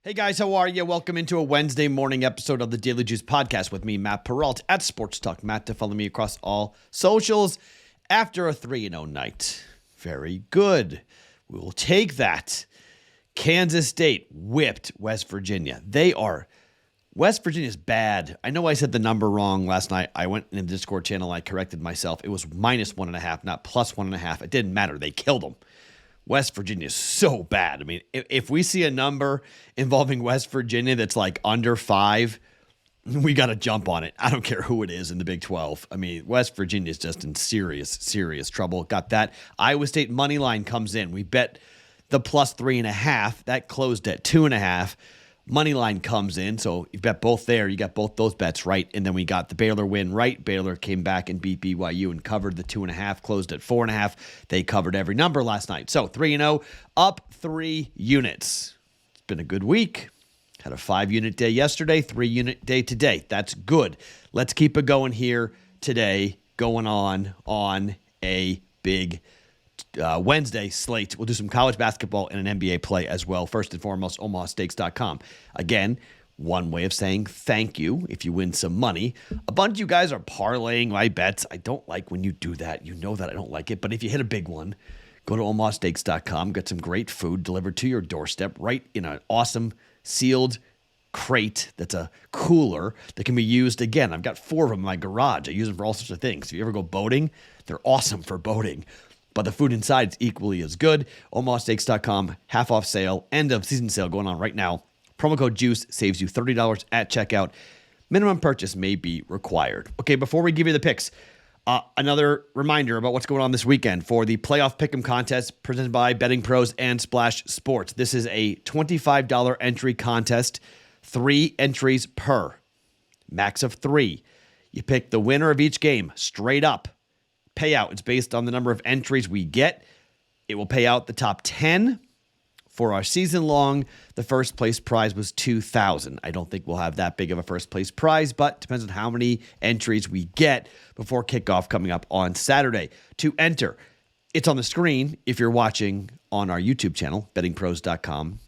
Hey guys, how are you? Welcome into a Wednesday morning episode of the Daily Juice podcast with me, Matt Perrault, at Sports Talk Matt, to follow me across all socials after a 3-0 night. Very good. We will take that. Kansas State whipped West Virginia. West Virginia's bad. I know I said the number wrong last night. I went in the Discord channel. I corrected myself. It was -1.5, not +1.5. It didn't matter. They killed them. West Virginia is so bad. I mean, if we see a number involving West Virginia that's like under 5, we got to jump on it. I don't care who it is in the Big 12. I mean, West Virginia is just in serious trouble. Got that. Iowa State money line comes in. We bet the +3.5. That closed at 2.5. Money line comes in, so you bet both there. You got both those bets right, and then we got the Baylor win right. Baylor came back and beat BYU and covered the 2.5, closed at 4.5. They covered every number last night. So 3-0, up 3 units. It's been a good week. Had a 5-unit day yesterday, 3-unit day today. That's good. Let's keep it going here today, going on a big Wednesday slate. We'll do some college basketball and an NBA play as well. First and foremost, OmahaSteaks.com. Again, one way of saying thank you if you win some money. A bunch of you guys are parlaying my bets. I don't like when you do that. You know that I don't like it. But if you hit a big one, go to OmahaSteaks.com. Get some great food delivered to your doorstep right in an awesome sealed crate that's a cooler that can be used. Again, I've got 4 of them in my garage. I use them for all sorts of things. If you ever go boating, they're awesome for boating. But the food inside is equally as good. OmahaSteaks.com, half off sale, end of season sale going on right now. Promo code JUICE saves you $30 at checkout. Minimum purchase may be required. Okay, before we give you the picks, another reminder about what's going on this weekend for the playoff pick'em contest presented by BettingPros and Splash Sports. This is a $25 entry contest, 3 entries per, max of 3. You pick the winner of each game straight up. Payout, it's based on the number of entries we get. It will pay out the top 10 for our season long. The first place prize was $2,000. I don't think we'll have that big of a first place prize, but depends on how many entries we get before kickoff coming up on Saturday. To enter, it's on the screen if you're watching on our YouTube channel, bettingpros.com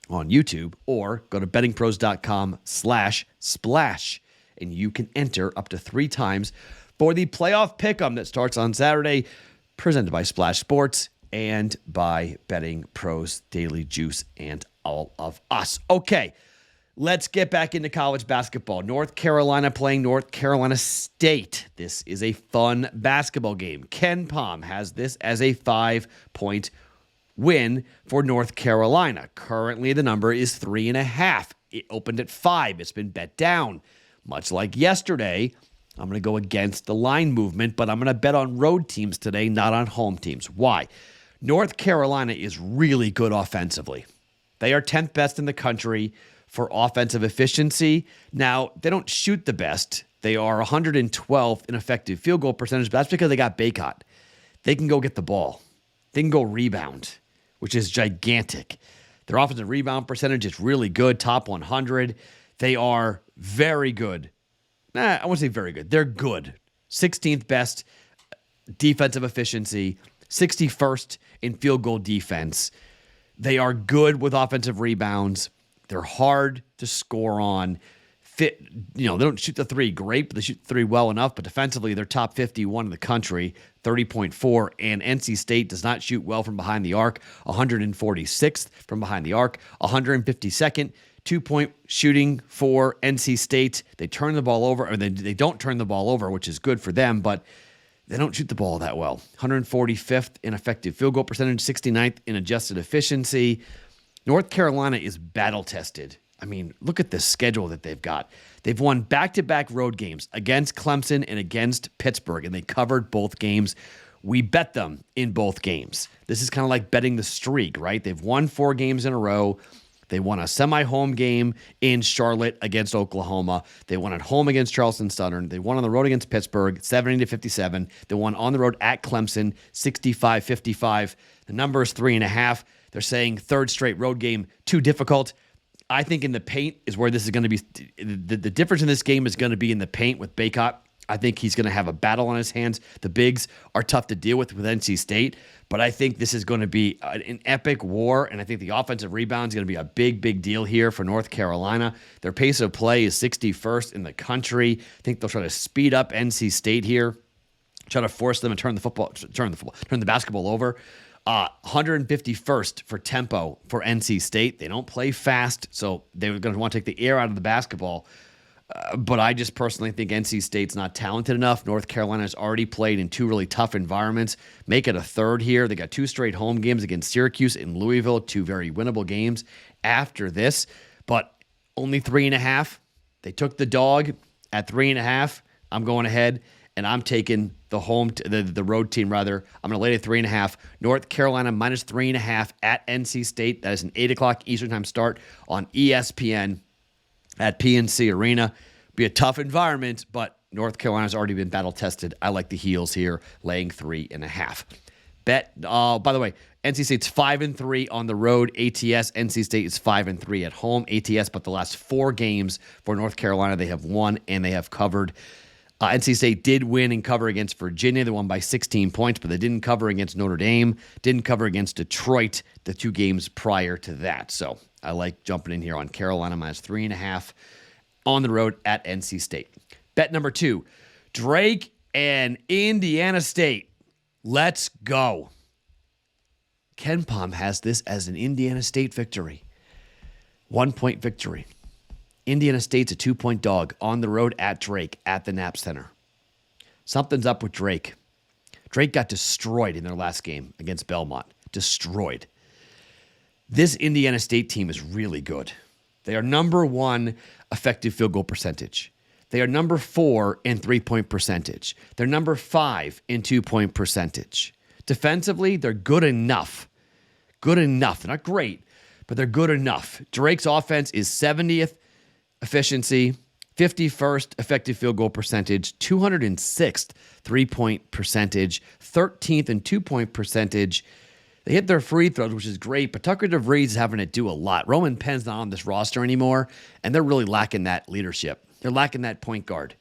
on YouTube, or go to bettingpros.com/splash, and you can enter up to 3 times for the playoff pick'em that starts on Saturday, presented by Splash Sports and by Betting Pros, Daily Juice, and all of us. Okay, let's get back into college basketball. North Carolina playing North Carolina State. This is a fun basketball game. Ken Pom has this as a 5-point win for North Carolina. Currently, the number is 3.5. It opened at 5. It's been bet down. Much like yesterday, I'm going to go against the line movement, but I'm going to bet on road teams today, not on home teams. Why? North Carolina is really good offensively. They are 10th best in the country for offensive efficiency. Now, they don't shoot the best. They are 112th in effective field goal percentage, but that's because they got Baycott. They can go get the ball. They can go rebound, which is gigantic. Their offensive rebound percentage is really good, top 100. They are very good. I wouldn't say very good. They're good. 16th best defensive efficiency, 61st in field goal defense. They are good with offensive rebounds. They're hard to score on. They don't shoot the 3 great, but they shoot the 3 well enough. But defensively, they're top 51 in the country, 30.4. And NC State does not shoot well from behind the arc, 146th from behind the arc, 152nd. 2-point shooting for NC State. They turn the ball over, or they don't turn the ball over, which is good for them, but they don't shoot the ball that well. 145th in effective field goal percentage, 69th in adjusted efficiency. North Carolina is battle-tested. I mean, look at the schedule that they've got. They've won back-to-back road games against Clemson and against Pittsburgh, and they covered both games. We bet them in both games. This is kind of like betting the streak, right? They've won 4 games in a row. They won a semi-home game in Charlotte against Oklahoma. They won at home against Charleston Southern. They won on the road against Pittsburgh, 70-57. They won on the road at Clemson, 65-55. The number is 3.5. They're saying third straight road game, too difficult. I think in the paint is where this is going to be. The difference in this game is going to be in the paint with Baycott. I think he's going to have a battle on his hands. The bigs are tough to deal with NC State, but I think this is going to be an epic war, and I think the offensive rebound is going to be a big, big deal here for North Carolina. Their pace of play is 61st in the country. I think they'll try to speed up NC State here, try to force them to turn the basketball over. 151st for tempo for NC State. They don't play fast, so they're going to want to take the air out of the basketball. But I just personally think NC State's not talented enough. North Carolina's already played in two really tough environments. Make it a third here. They got two straight home games against Syracuse and Louisville, two very winnable games after this, but only 3.5. They took the dog at 3.5. I'm going ahead and I'm taking the road team rather. I'm going to lay it at 3.5. North Carolina minus 3.5 at NC State. That is an 8 o'clock Eastern time start on ESPN. At PNC Arena. Be a tough environment, but North Carolina's already been battle-tested. I like the Heels here, laying 3.5. By the way, NC State's 5-3 on the road. ATS, NC State is 5-3 at home. ATS, but the last 4 games for North Carolina, they have won and they have covered. NC State did win and cover against Virginia. They won by 16 points, but they didn't cover against Notre Dame, didn't cover against Detroit the 2 games prior to that. So I like jumping in here on Carolina minus 3.5 on the road at NC State. Bet number 2, Drake and Indiana State. Let's go. Ken Pom has this as an Indiana State victory. 1-point victory. Indiana State's a 2-point dog on the road at Drake at the Knapp Center. Something's up with Drake. Drake got destroyed in their last game against Belmont. Destroyed. This Indiana State team is really good. They are number 1 effective field goal percentage. They are number 4 in 3-point percentage. They're number 5 in 2-point percentage. Defensively, they're good enough. Good enough. They're not great, but they're good enough. Drake's offense is 70th efficiency, 51st effective field goal percentage, 206th 3-point percentage, 13th in 2-point percentage. They hit their free throws, which is great, but Tucker DeVries is having to do a lot. Roman Penn's not on this roster anymore, and they're really lacking that leadership. They're lacking that point guard.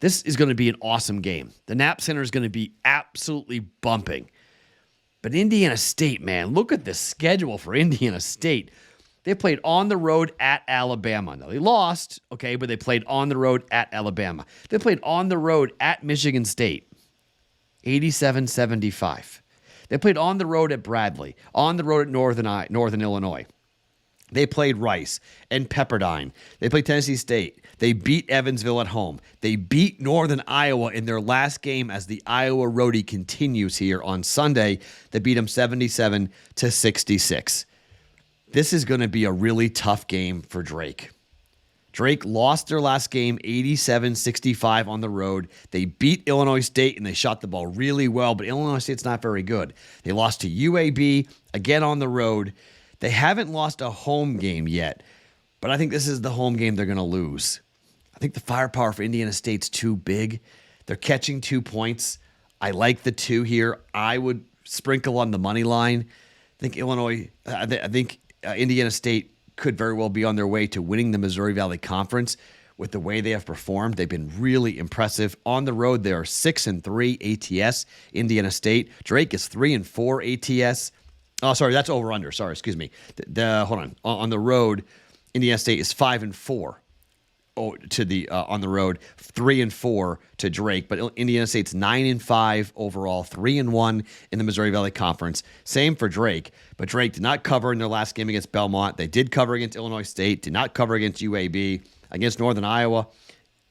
This is going to be an awesome game. The Knapp Center is going to be absolutely bumping. But Indiana State, man, look at the schedule for Indiana State. They played on the road at Alabama. Now, they lost, okay, but they played on the road at Alabama. They played on the road at Michigan State, 87-75. They played on the road at Bradley, on the road at Northern Illinois. They played Rice and Pepperdine. They played Tennessee State. They beat Evansville at home. They beat Northern Iowa in their last game as the Iowa roadie continues here on Sunday. They beat them 77-66. This is going to be a really tough game for Drake. Drake lost their last game 87-65 on the road. They beat Illinois State, and they shot the ball really well, but Illinois State's not very good. They lost to UAB, again on the road. They haven't lost a home game yet, but I think this is the home game they're going to lose. I think the firepower for Indiana State's too big. They're catching 2 points. I like the 2 here. I would sprinkle on the money line. I think Indiana State could very well be on their way to winning the Missouri Valley Conference with the way they have performed. They've been really impressive. On the road, they are 6-3 ATS, Indiana State. Drake is 3-4 ATS. Oh, sorry, that's over under. Sorry, excuse me. Hold on. On the road, Indiana State is 5-4 on the road, 3-4 to Drake. But Indiana State's 9-5 overall, 3-1 in the Missouri Valley Conference. Same for Drake, but Drake did not cover in their last game against Belmont. They did cover against Illinois State, did not cover against UAB. Against Northern Iowa,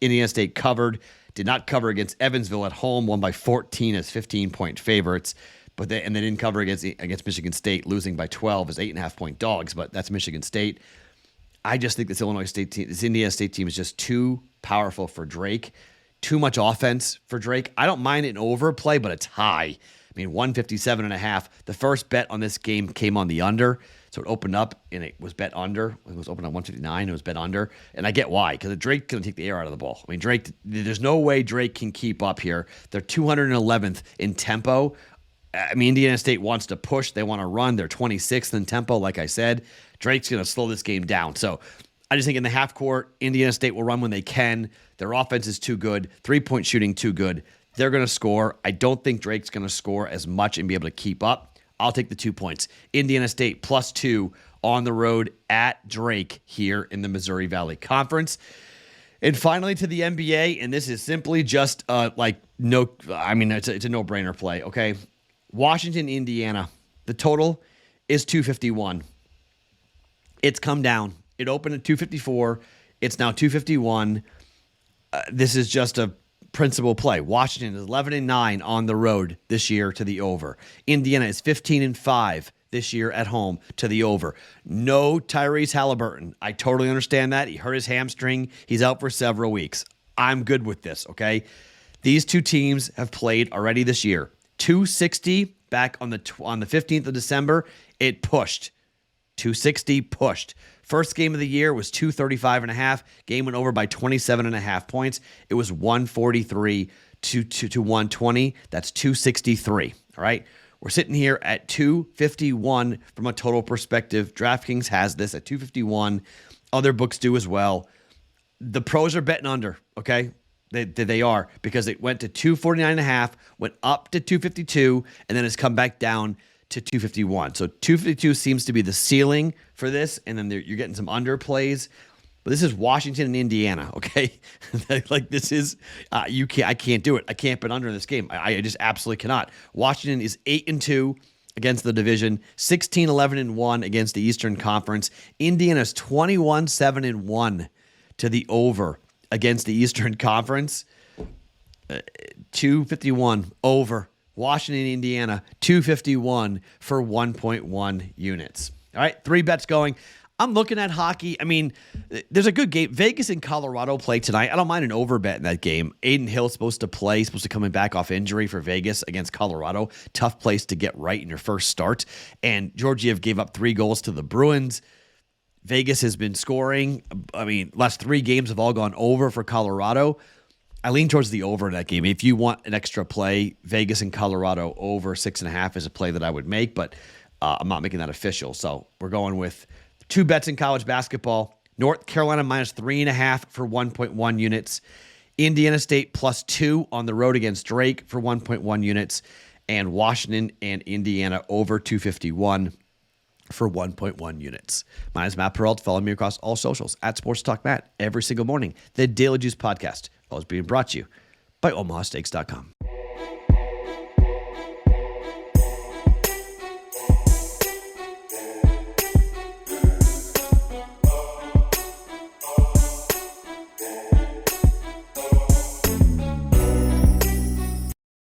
Indiana State covered, did not cover against Evansville at home, won by 14 as 15-point favorites. But they didn't cover against Michigan State, losing by 12 as 8.5-point dogs. But that's Michigan State. I just think this Indiana State team is just too powerful for Drake. Too much offense for Drake. I don't mind an overplay, but it's high. I mean, 157.5. The first bet on this game came on the under. So it opened up and it was bet under. It was opened on 159. It was bet under. And I get why, because Drake's going to take the air out of the ball. I mean, Drake, there's no way Drake can keep up here. They're 211th in tempo. I mean, Indiana State wants to push. They want to run. They're 26th in tempo, like I said. Drake's going to slow this game down. So I just think in the half court, Indiana State will run when they can. Their offense is too good. 3-point shooting too good. They're going to score. I don't think Drake's going to score as much and be able to keep up. I'll take the 2 points. Indiana State +2 on the road at Drake here in the Missouri Valley Conference. And finally to the NBA, and this is simply just it's a no-brainer play, okay? Washington, Indiana. The total is 251. It's come down. It opened at 254. It's now 251. This is just a principal play. Washington is 11-9 on the road this year to the over. Indiana is 15-5 this year at home to the over. No Tyrese Halliburton. I totally understand that. He hurt his hamstring. He's out for several weeks. I'm good with this, okay? These two teams have played already this year. 260 back on the 15th of December. It pushed. 260 pushed. First game of the year was 235.5. Game went over by 27.5 points. It was 143 to 120. That's 263. All right. We're sitting here at 251 from a total perspective. DraftKings has this at 251. Other books do as well. The pros are betting under. Okay. They are, because it went to 249.5, went up to 252, and then it's come back down to 251. So 252 seems to be the ceiling for this, and then you're getting some underplays. But this is Washington and Indiana, okay? Like this is I can't do it. I can't bet under in this game. I just absolutely cannot. Washington is 8-2 against the division, 16-11-1 against the Eastern Conference. Indiana's 21-7-1 to the over against the Eastern Conference. 251 over. Washington, Indiana, 251 for 1.1 units. All right, 3 bets going. I'm looking at hockey. I mean, there's a good game. Vegas and Colorado play tonight. I don't mind an over bet in that game. Aiden Hill's supposed to play, supposed to come back off injury for Vegas against Colorado. Tough place to get right in your first start. And Georgiev gave up 3 goals to the Bruins. Vegas has been scoring. I mean, last 3 games have all gone over for Colorado. I lean towards the over in that game. If you want an extra play, Vegas and Colorado over 6.5 is a play that I would make, but I'm not making that official. So we're going with 2 bets in college basketball. North Carolina -3.5 for 1.1 units. Indiana State +2 on the road against Drake for 1.1 units. And Washington and Indiana over 251 for 1.1 units. My name is Matt Perrault. Follow me across all socials at Sports Talk Matt every single morning. The Daily Juice Podcast, always being brought to you by OmahaSteaks.com.